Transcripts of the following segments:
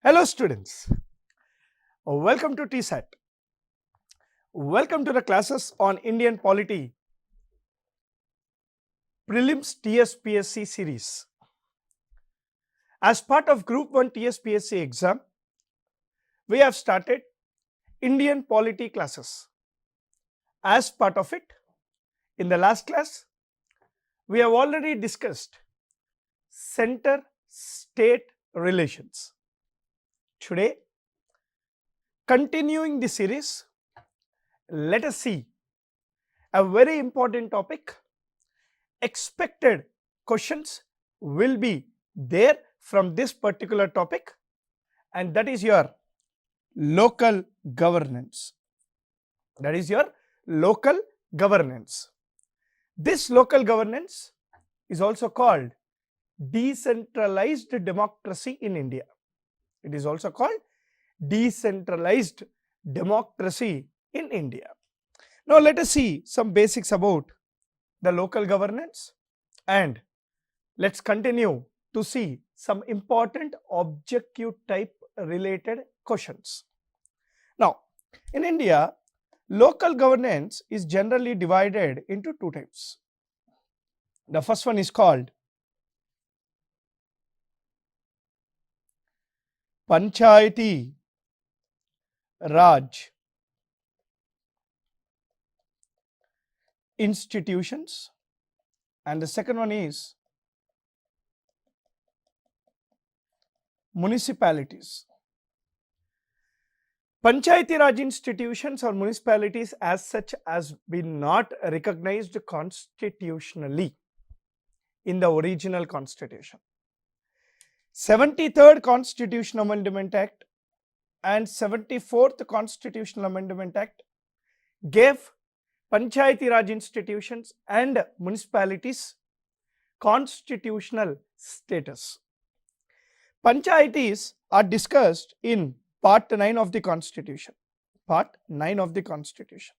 Hello students, welcome to TSAT. Welcome to the classes on Indian Polity Prelims Tspsc series. As part of Group 1 Tspsc exam, we have started Indian Polity classes. As part of it, in the last class, we have already discussed center-state relations. Today, continuing the series, let us see a very important topic. Expected questions will be there from this particular topic, and that is your local governance. That is your local governance. This local governance is also called decentralized democracy in India. It is also called decentralized democracy in India. Now let us see some basics about the local governance, and let's continue to see some important objective type related questions. Now in India, local governance is generally divided into two types. The first one is called Panchayati Raj institutions, and the second one is municipalities. Panchayati Raj institutions or municipalities as such has been not recognized constitutionally in the original constitution. 73rd Constitutional Amendment Act and 74th Constitutional Amendment Act gave Panchayati Raj institutions and municipalities constitutional status. Panchayatis are discussed in Part 9 of the Constitution, Part 9 of the Constitution,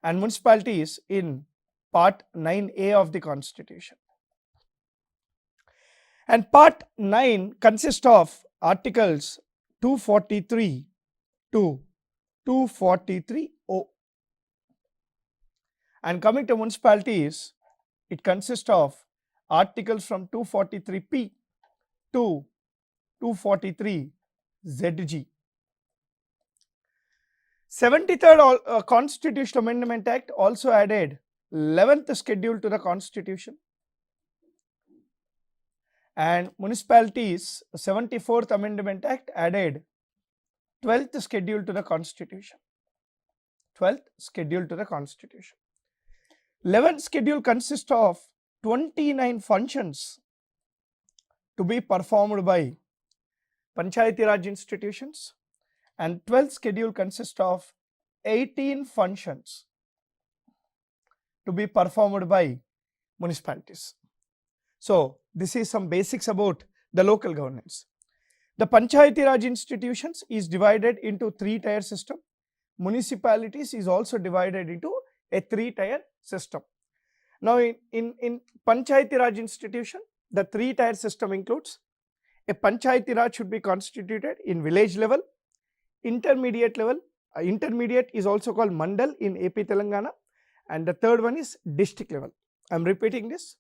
and municipalities in Part 9A of the Constitution. And Part 9 consists of Articles 243 to 243O. And coming to municipalities, it consists of articles from 243P to 243ZG. 73rd Constitutional Amendment Act also added 11th schedule to the Constitution, and municipalities 74th Amendment Act added 12th schedule to the Constitution. 12th schedule to the Constitution. 11th schedule consists of 29 functions to be performed by Panchayati Raj institutions, and 12th schedule consists of 18 functions to be performed by municipalities. So this is some basics about the local governance. The Panchayati Raj institutions is divided into 3-tier system. Municipalities is also divided into a 3-tier system. Now in Panchayati Raj institution, the 3-tier system includes a Panchayati Raj should be constituted in village level, intermediate level. Intermediate is also called Mandal in AP Telangana, and the third one is district level. I am repeating this.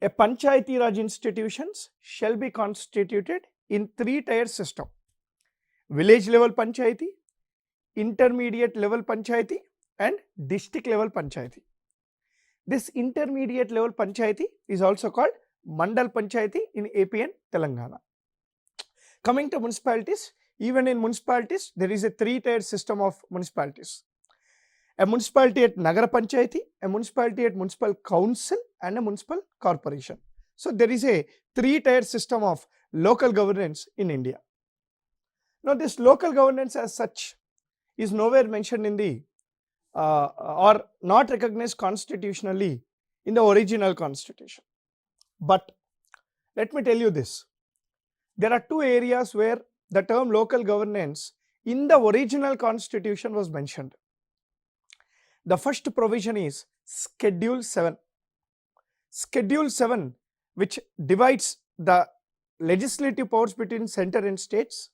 A Panchayati Raj institutions shall be constituted in 3-tier system: village level Panchayati, intermediate level Panchayati, and district level Panchayati. This intermediate level Panchayati is also called Mandal Panchayati in AP and Telangana. Coming to municipalities, even in municipalities there is a 3-tier system of municipalities: a municipality at Nagara Panchayati, a municipality at Municipal Council, and a Municipal Corporation. So there is a 3-tier system of local governance in India. Now this local governance as such is nowhere mentioned in the or not recognized constitutionally in the original constitution. But let me tell you this, there are two areas where the term local governance in the original constitution was mentioned. The first provision is Schedule 7. Schedule 7, which divides the legislative powers between center and states,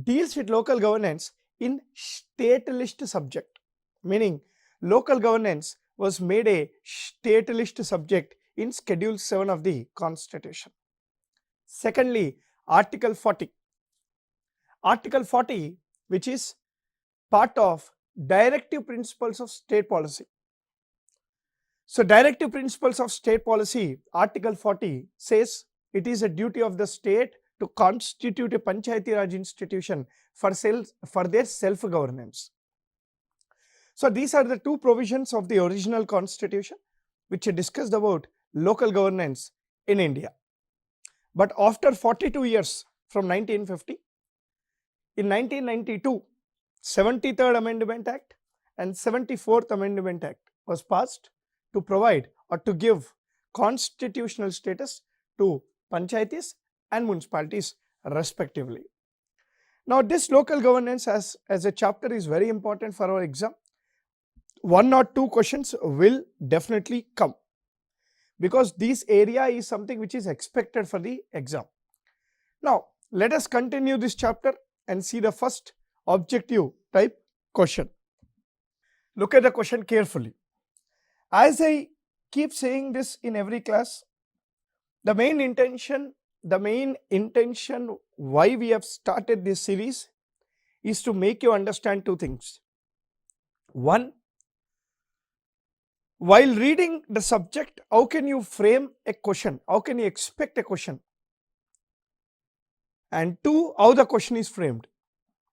deals with local governance in state list subject, meaning local governance was made a state list subject in Schedule 7 of the Constitution. Secondly, Article 40. Article 40, which is part of directive principles of state policy. So, directive principles of state policy, Article 40 says it is a duty of the state to constitute a Panchayati Raj institution for their self-governance. So, these are the two provisions of the original constitution which discussed about local governance in India. But after 42 years from 1950, in 1992, 73rd Amendment Act and 74th Amendment Act was passed to provide or to give constitutional status to panchayatis and municipalities respectively. Now, this local governance as a chapter is very important for our exam. 1 or 2 questions will definitely come, because this area is something which is expected for the exam. Now, let us continue this chapter and see the first objective type question. Look at the question carefully. As I keep saying this in every class, the main intention why we have started this series is to make you understand 2 things. 1, while reading the subject, how can you frame a question? How can you expect a question? And 2, how the question is framed.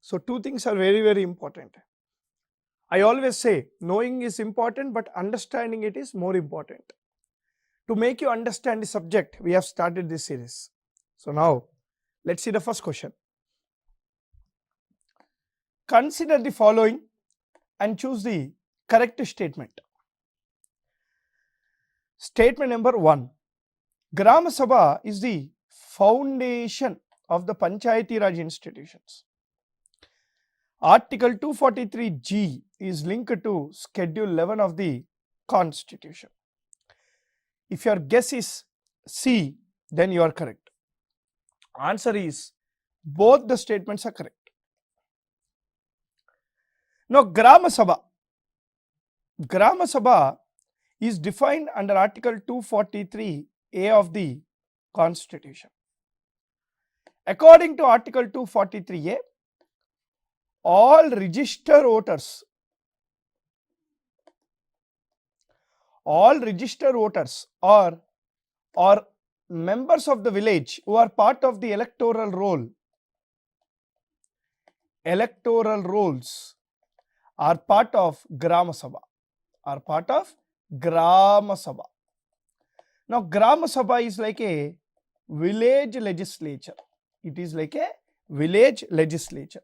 So, 2 things are very, very important. I always say knowing is important, but understanding it is more important. To make you understand the subject, we have started this series. So, now let us see the first question. Consider the following and choose the correct statement. Statement number 1. Gram Sabha is the foundation of the Panchayati Raj institutions. Article 243G is linked to Schedule 11 of the Constitution. If your guess is C, then you are correct. Answer is both the statements are correct. Now, Gram Sabha is defined under Article 243A of the Constitution. According to Article 243A, all registered voters or members of the village who are part of the electoral rolls are part of Gram Sabha. Now, Gram Sabha is like a village legislature. It is like a village legislature.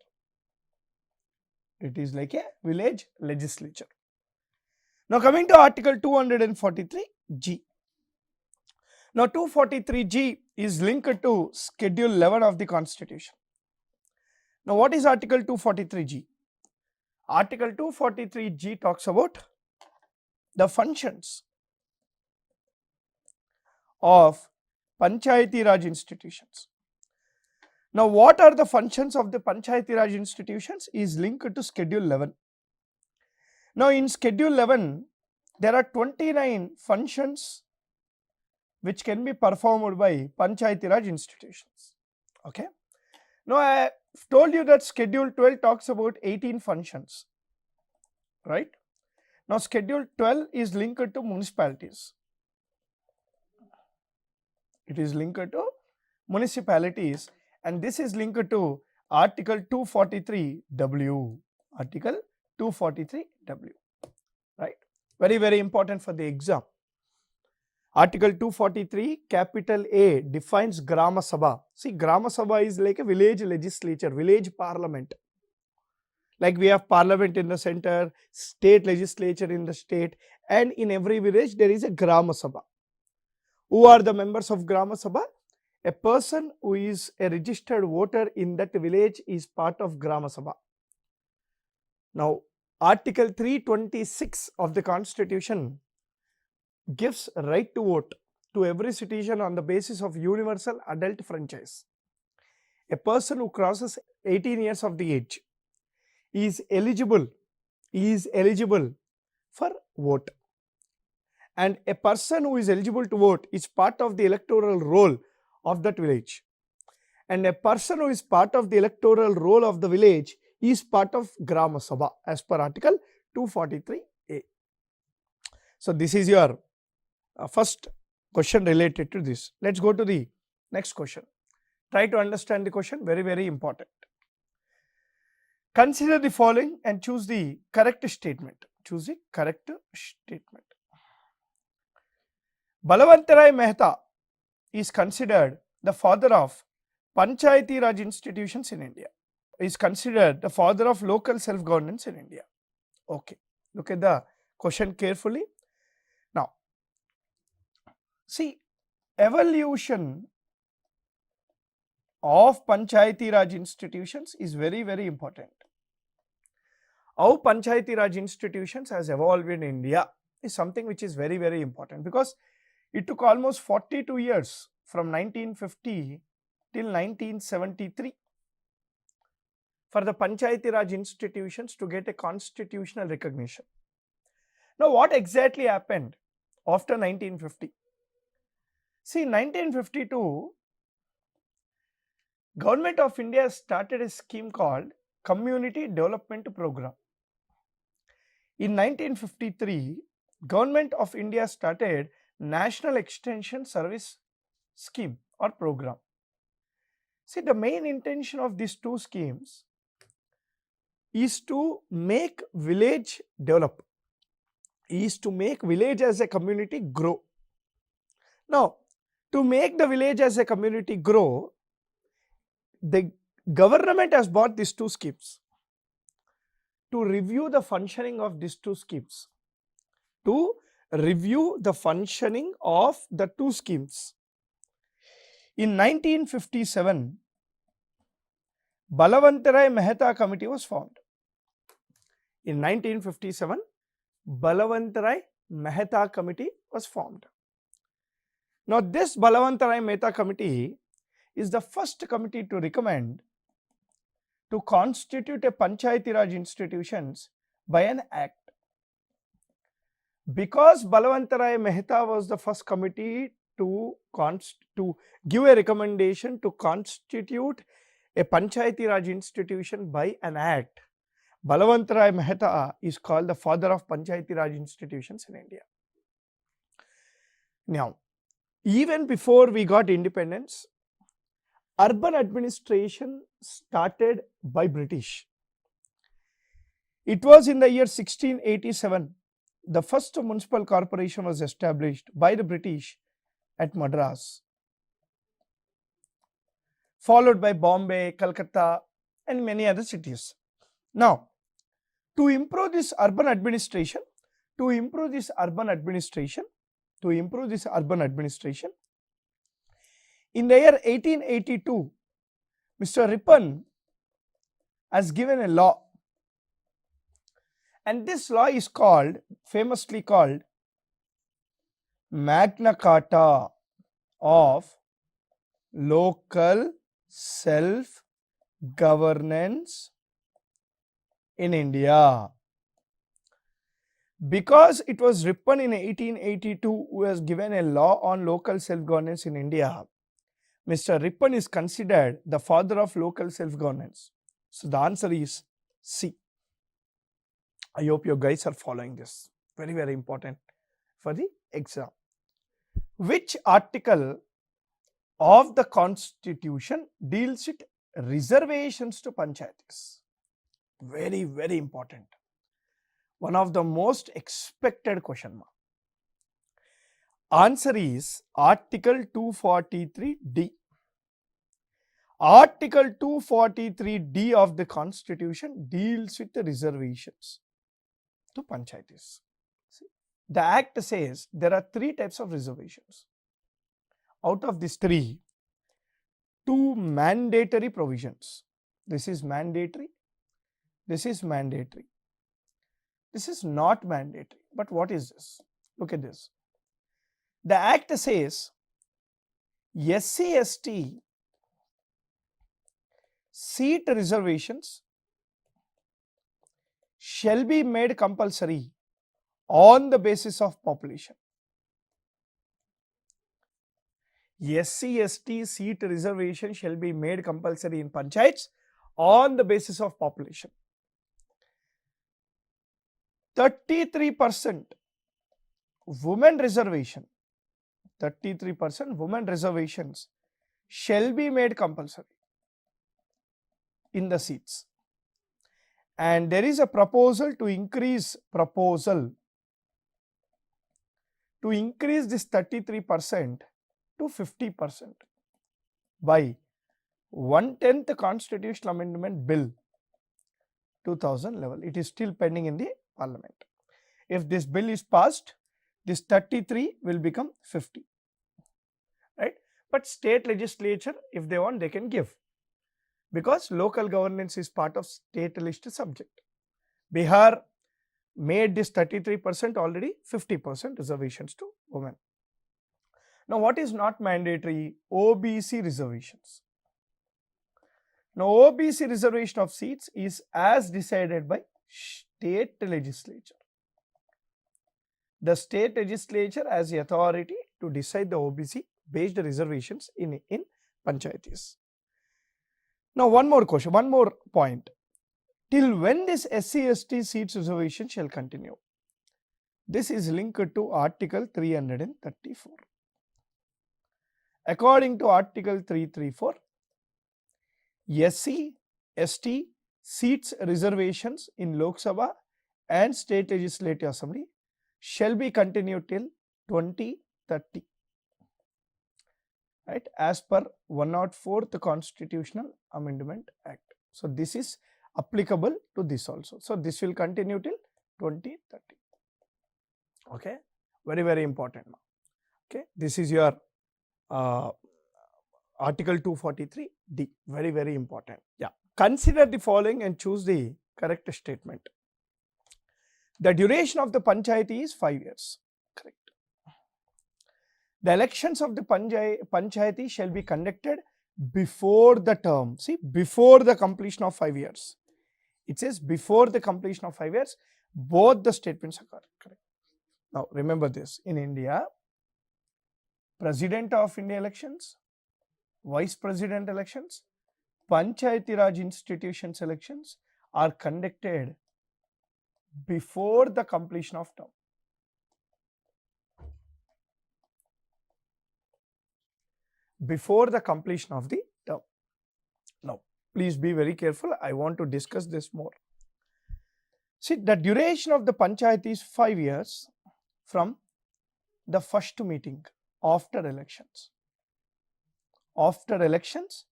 Now, coming to Article 243G. Now, 243G is linked to Schedule 11 of the Constitution. Now, what is Article 243G? Article 243G talks about the functions of Panchayati Raj institutions. Now, what are the functions of the Panchayati Raj institutions is linked to Schedule 11. Now, in Schedule 11, there are 29 functions which can be performed by Panchayati Raj institutions. Okay. Now, I have told you that Schedule 12 talks about 18 functions, right? Now, Schedule 12 is linked to municipalities. It is linked to municipalities, and this is linked to Article 243W. Article 243W, right? Very, very important for the exam. Article 243 capital A defines Gram Sabha. See, Gram Sabha is like a village legislature, village parliament. Like we have parliament in the center, state legislature in the state, and in every village there is a Gram Sabha. Who are the members of Gram Sabha? A person who is a registered voter in that village is part of Gram Sabha. Now, Article 326 of the Constitution gives right to vote to every citizen on the basis of universal adult franchise. A person who crosses 18 years of the age is eligible for vote, and a person who is eligible to vote is part of the electoral roll of that village, and a person who is part of the electoral roll of the village is part of Gram Sabha as per article 243A. So this is your first question related to this. Let's go to the next question. Try to understand the question, very, very important. Consider the following and choose the correct statement. Choose the correct statement. 𝗵𝗏𝗓𝗃 Mehta is considered the father of Panchayati Raj institutions in India. Is considered the father of local self-governance in India. Okay, look at the question carefully. Now, see, evolution of Panchayati Raj institutions is very, very important. How Panchayati Raj institutions has evolved in India is something which is very, very important, because it took almost 42 years from 1950 till 1973 for the Panchayati Raj institutions to get a constitutional recognition. Now, what exactly happened after 1950? See, in 1952, Government of India started a scheme called Community Development Program. In 1953, Government of India started National Extension Service Scheme or Program. See, the main intention of these two schemes is to make village develop, is to make village as a community grow. Now, to make the village as a community grow, the government has bought these two schemes to review the functioning of these two schemes. To review the functioning of the two schemes. In 1957, 𝗵𝗏𝗓𝗃 Mehta Committee was formed. In 1957, 𝗵𝗏𝗓𝗃 Mehta Committee was formed. Now, this 𝗵𝗏𝗓𝗃 Mehta Committee is the first committee to recommend to constitute a Panchayati Raj institutions by an act. Because 𝗵𝗏𝗓𝗃 Mehta was the first committee to give a recommendation to constitute a Panchayati Raj institution by an act, 𝗵𝗏𝗓𝗃 Mehta is called the father of Panchayati Raj institutions in India. Now, even before we got independence, urban administration started by British. It was in the year 1687, the first municipal corporation was established by the British at Madras, followed by Bombay, Calcutta and many other cities. Now, to improve this urban administration, in the year 1882, Mr. Ripon has given a law, and this law is called, famously called, Magna Carta of Local Self-Governance in India. Because it was Ripon in 1882 who has given a law on local self-governance in India, Mr. Ripon is considered the father of local self-governance. So the answer is C. I hope you guys are following this. Very, very important for the exam. Which article of the Constitution deals with reservations to Panchayatis? Very, very important. One of the most expected question mark. Answer is Article 243D. Article 243D of the Constitution deals with the reservations to Panchayatis. See, the Act says there are three types of reservations. Out of these three, two mandatory provisions. This is mandatory. This is mandatory. This is not mandatory. But what is this? Look at this. The act says SC/ST seat reservations shall be made compulsory on the basis of population. SC/ST seat reservation shall be made compulsory in panchayats on the basis of population. 33% women reservation, 33% women reservations shall be made compulsory in the seats. And there is a proposal to increase this 33% to 50% by 1/10 Constitutional Amendment Bill 2011. It is still pending in the Parliament. If this bill is passed, this 33 will become 50, right? But state legislature, if they want, they can give, because local governance is part of state list subject. Bihar made this 33% already 50% reservations to women. Now, what is not mandatory? OBC reservations. Now, OBC reservation of seats is as decided by state legislature. The state legislature has the authority to decide the OBC based reservations in panchayatis. Now, one more question, one more point. Till when this SC/ST seats reservation shall continue? This is linked to Article 334. According to Article 334, SC/ST seats reservations in Lok Sabha and State Legislative Assembly shall be continued till 2030, right, as per 104th Constitutional Amendment Act. So, this is applicable to this also. So, this will continue till 2030. Okay, very, very important now. Okay, this is your Article 243D, very, very important. Yeah, consider the following and choose the correct statement. The duration of the panchayati is 5 years. Correct. The elections of the panchayati shall be conducted before the term. See, before the completion of 5 years. It says before the completion of 5 years. Both the statements are correct. Now, remember this. In India, President of India elections, Vice President elections, Panchayati Raj institutions elections are conducted before the completion of term. Before the completion of the term. Now, please be very careful. I want to discuss this more. See, the duration of the panchayat is 5 years from the first meeting after elections. After elections,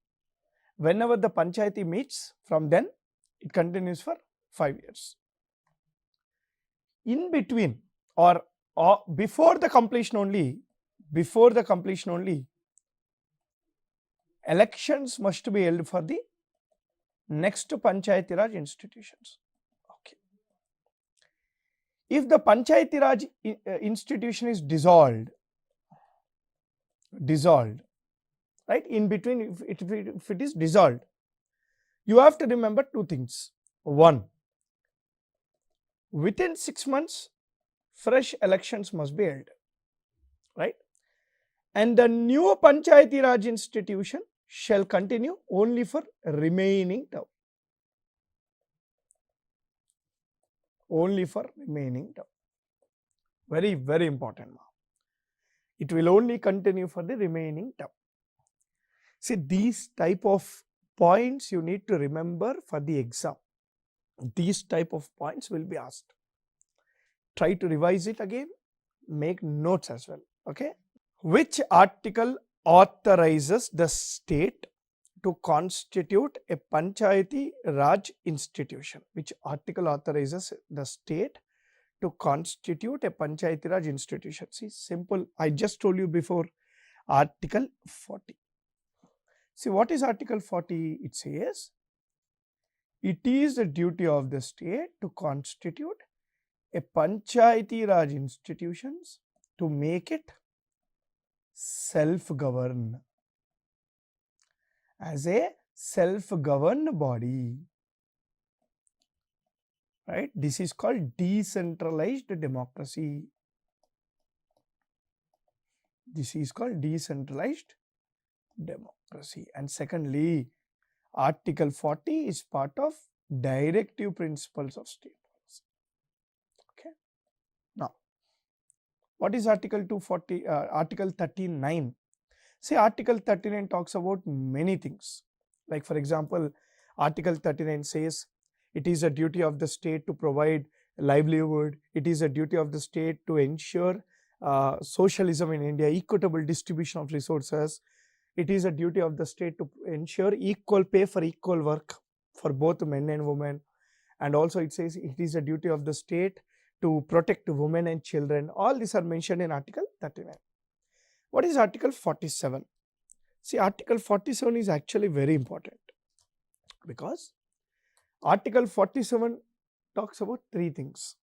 whenever the panchayati meets, from then it continues for 5 years. In between or before the completion only, elections must be held for the next Panchayati Raj institutions. Okay. If the Panchayati Raj institution is dissolved, right, in between, if it is dissolved, you have to remember two things. One, within 6 months, fresh elections must be held, right? And the new Panchayati Raj institution shall continue only for remaining term. Only for remaining term. Very, very important. It will only continue for the remaining term. See, these type of points you need to remember for the exam. These type of points will be asked. Try to revise it again, make notes as well. Okay. Which article authorizes the state to constitute a Panchayati Raj institution? Which article authorizes the state to constitute a Panchayati Raj institution? See, simple. I just told you before, Article 40. See, what is Article 40? It says, it is the duty of the state to constitute a Panchayati Raj institutions, to make it self-govern, as a self-governed body, right? This is called decentralized democracy. This is called decentralized democracy. And secondly, Article 40 is part of directive principles of state policy. Okay. Now, what is Article 240? Article 39. See, Article 39 talks about many things. Like for example, Article 39 says it is a duty of the state to provide livelihood. It is a duty of the state to ensure socialism in India, equitable distribution of resources. It is a duty of the state to ensure equal pay for equal work for both men and women. And also it says it is a duty of the state to protect women and children. All these are mentioned in Article 39. What is Article 47? See, Article 47 is actually very important because Article 47 talks about three things.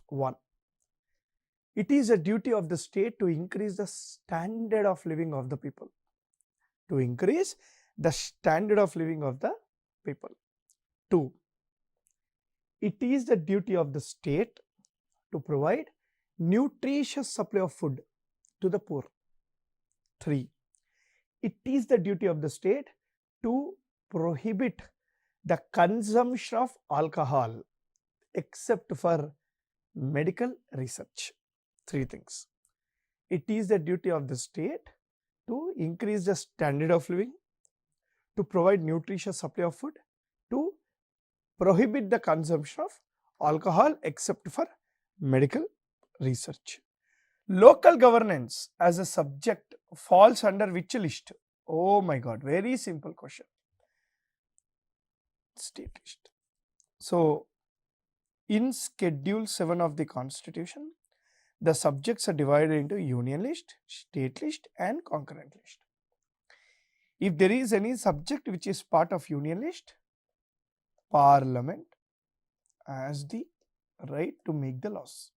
One, it is a duty of the state to increase the standard of living of the people. To increase the standard of living of the people. Two, it is the duty of the state to provide nutritious supply of food to the poor. Three, it is the duty of the state to prohibit the consumption of alcohol except for medical research. Three things. It is the duty of the state to increase the standard of living, to provide nutritious supply of food, to prohibit the consumption of alcohol except for medical research. Local governance as a subject falls under which list? Oh my God, very simple question. State list. So, in Schedule 7 of the Constitution, the subjects are divided into union list, state list and concurrent list. If there is any subject which is part of union list, Parliament has the right to make the laws.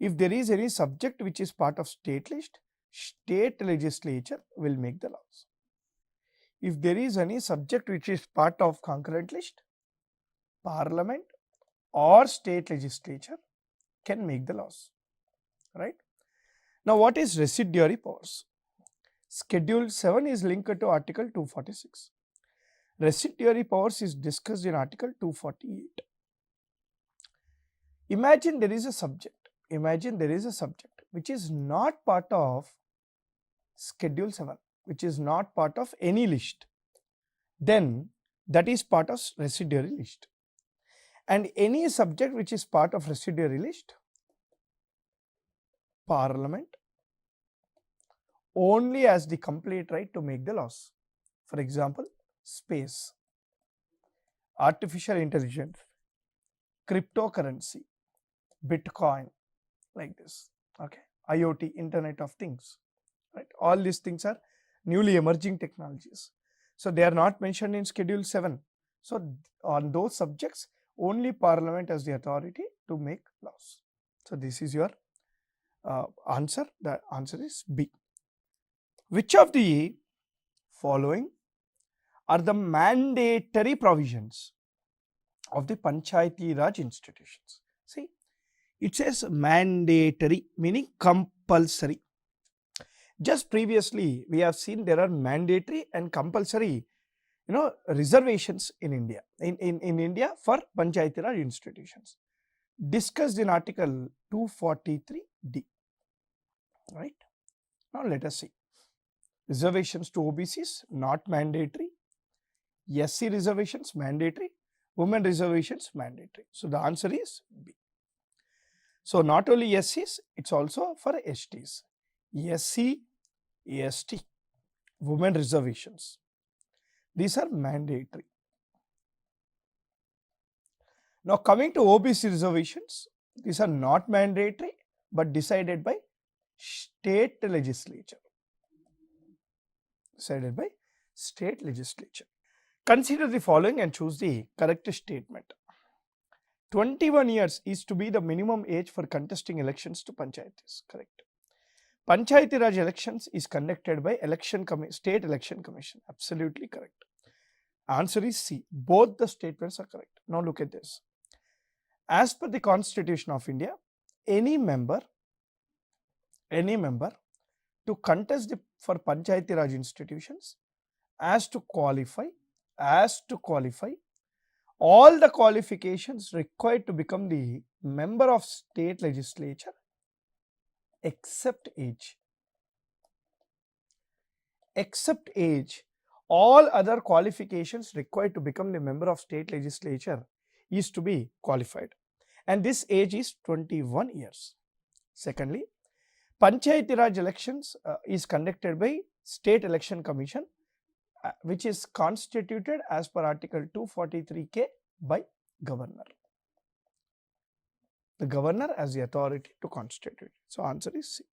If there is any subject which is part of state list, state legislature will make the laws. If there is any subject which is part of concurrent list, Parliament or state legislature can make the laws, right? Now, what is residuary powers? Schedule 7 is linked to Article 246. Residuary powers is discussed in Article 248. Imagine there is a subject. Imagine there is a subject which is not part of Schedule 7, which is not part of any list. Then that is part of residuary list. And any subject which is part of residuary list, Parliament only has the complete right to make the laws. For example, space, artificial intelligence, cryptocurrency, Bitcoin, like this, okay, IoT, Internet of Things, right? All these things are newly emerging technologies. So, they are not mentioned in Schedule 7. So, on those subjects, only Parliament has the authority to make laws. So, this is your answer. The answer is B. Which of the following are the mandatory provisions of the Panchayati Raj institutions? See, it says mandatory, meaning compulsory. Just previously, we have seen there are mandatory and compulsory, reservations in India, in India for Panchayati Raj institutions, discussed in Article 243D, right? Now, let us see. Reservations to OBCs, not mandatory. SC reservations, mandatory. Women reservations, mandatory. So, the answer is B. So, not only SCs, it is also for STs. SC, ST, women reservations. These are mandatory. Now, coming to OBC reservations, these are not mandatory but decided by state legislature. Decided by state legislature. Consider the following and choose the correct statement. 21 years is to be the minimum age for contesting elections to panchayatis. Correct. Panchayati Raj elections is conducted by State Election Commission. Absolutely correct. Answer is C. Both the statements are correct. Now look at this. As per the Constitution of India, any member to contest for Panchayati Raj institutions has to qualify all the qualifications required to become the member of state legislature except age. Except age, all other qualifications required to become the member of state legislature is to be qualified, and this age is 21 years. Secondly, Panchayati Raj elections is conducted by State Election Commission, which is constituted as per Article 243K by Governor. The Governor has the authority to constitute. So answer is C.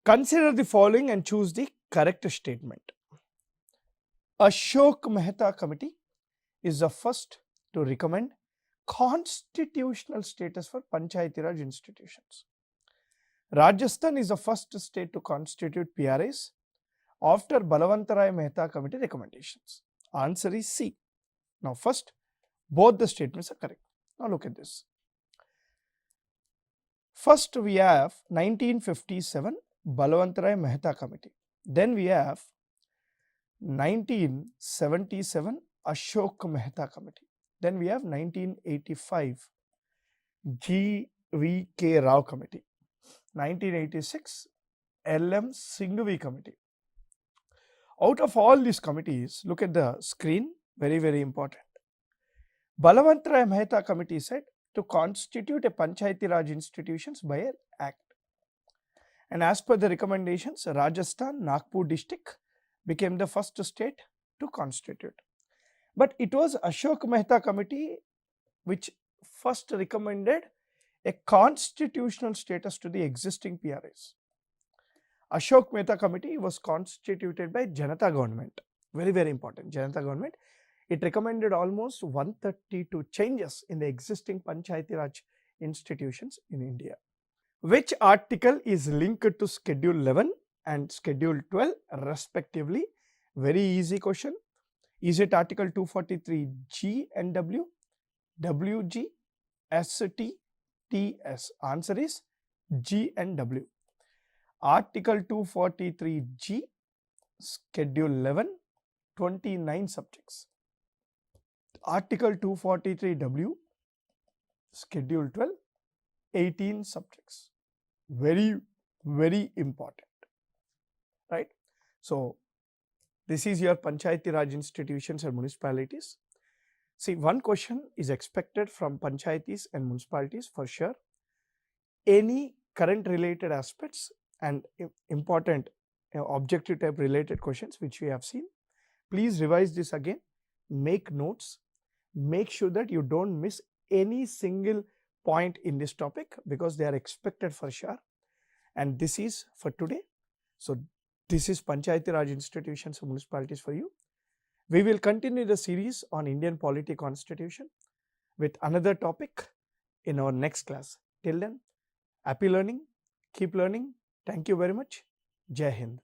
Consider the following and choose the correct statement. 𝗳𝗏𝗻𝗃 Committee is the first to recommend constitutional status for Panchayati Raj institutions. Rajasthan is the first state to constitute PRAs after 𝗏𝗏𝗻𝗃 Committee recommendations. Answer is C. Now first, both the statements are correct. Now look at this. First we have 1957 𝗏𝗏𝗻𝗃 Committee. Then we have 1977 𝗳𝗏𝗻𝗃 Committee. Then we have 1985 𝗳𝗏 𝗃 Committee. 1986 𝗪𝒻 Committee. Out of all these committees, look at the screen, very important. 𝗏𝗏𝗻𝗃 Committee said to constitute a Panchayati Raj institutions by an act. And as per the recommendations, Rajasthan, Nagpur district became the first state to constitute. But it was 𝗳𝗏𝗻𝗃 Committee which first recommended a constitutional status to the existing PRAs. 𝗳𝗏𝗻𝗃 Committee was constituted by Janata government. Very important. Janata government. It recommended almost 132 changes in the existing Panchayati Raj institutions in India. Which article is linked to Schedule 11 and Schedule 12 respectively? Very easy question. Is it Article 243G and W, WG, ST, TS? Answer is G and W. Article 243G, Schedule 11, 29 subjects. Article 243W, Schedule 12, 18 subjects. Very important, right? So this is your Panchayati Raj institutions and municipalities. See, one question is expected from panchayatis and municipalities for sure. Any current related aspects and important objective type related questions which we have seen. Please revise this again, make notes, make sure that you don't miss any single point in this topic because they are expected for sure. And this is for today. So this is Panchayati Raj institutions and municipalities for you. We will continue the series on Indian polity constitution with another topic in our next class. Till then, happy learning, keep learning. Thank you very much. Jai Hind.